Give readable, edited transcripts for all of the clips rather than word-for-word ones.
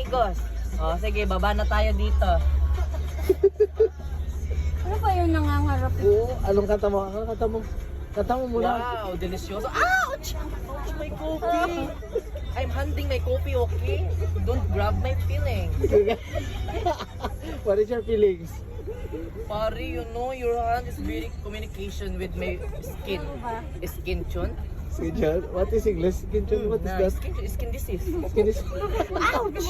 amigos. O, sige, baba na tayo dito. Ano ba yung nangangarap? Oo, anong kata mo? Anong kata mo? Kata mo muna. Wow, delicioso. Ouch! Ouch, my coffee. I'm handing my coffee, okay? Don't grab my feelings. What is your feelings? Pare, you know, your hand is very communication with my skin. Skin tune? Skin John? What is English? Skin John? What is that? Skin disease. Skin is... Ouch!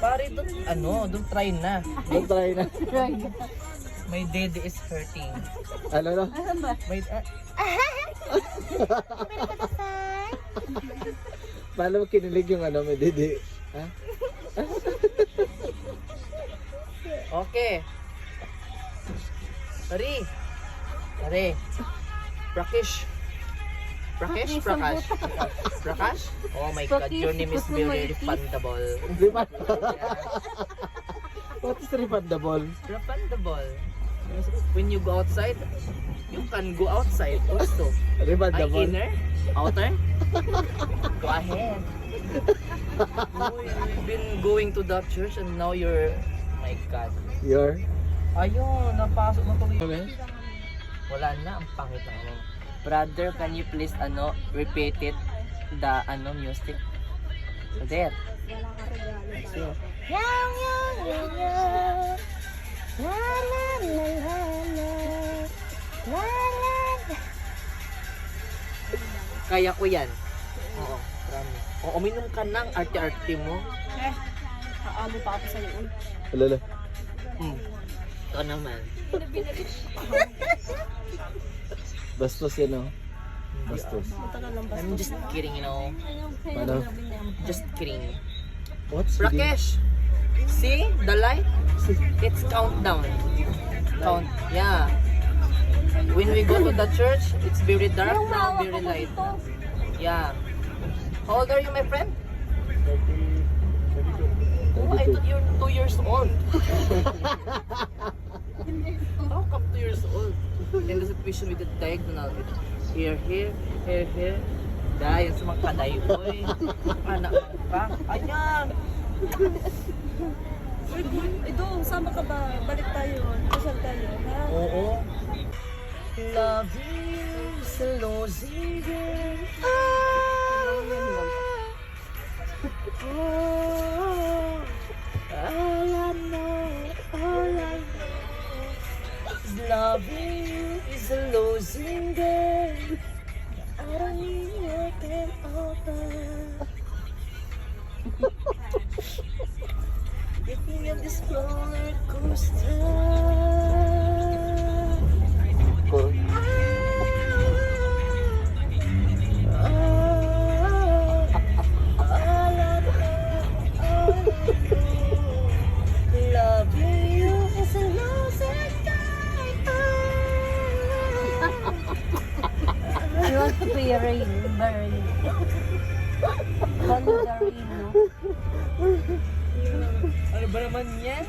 Pare, don't try na. Don't try na. My daddy is hurting. Ano na? Ano ba? My, Paano mo kinilig yung ano, may didi? Ha? okay. Pare. Prakash. Prakash? Oh my god, your name is very refundable. Refund. What is refundable? Refundable. When you go outside, you can go outside also. Refundable? Inner? Outer? Go ahead. You've been going to that church and now you're... my god. Your? Ayun, napasok na tuloy. Okay. Wala na, ang pangit ng ano. Brother, can you please repeat it, the music? So there. Let's go. Kaya ko yan. Oo, promise. O, uminom ka ng arte-arte mo. Kaamo pa ako sa'yo. Alala. Ito naman. Bastos yan, oh. Bastos. I'm just kidding, you know. Ano? Just kidding. What's Rakesh, see the light? It's countdown. Count, yeah. When we go to the church, it's very dark now, very light. Yeah. How old are you, my friend? Oh, I thought you're 2 years old. How come 2 years old? And the situation with the diagonal. Here. Dahil sa mga kaday, boy. Anak ka. Ayan. Ito, sama ka ba? Balik tayo. Kasal tayo, ha? Oo. Love is a losing game. All I know is loving is a losing game. I don't need it over. Get me on this roller coaster. You want to be a rain, burn. Call the rain, no? Ano ba naman yan?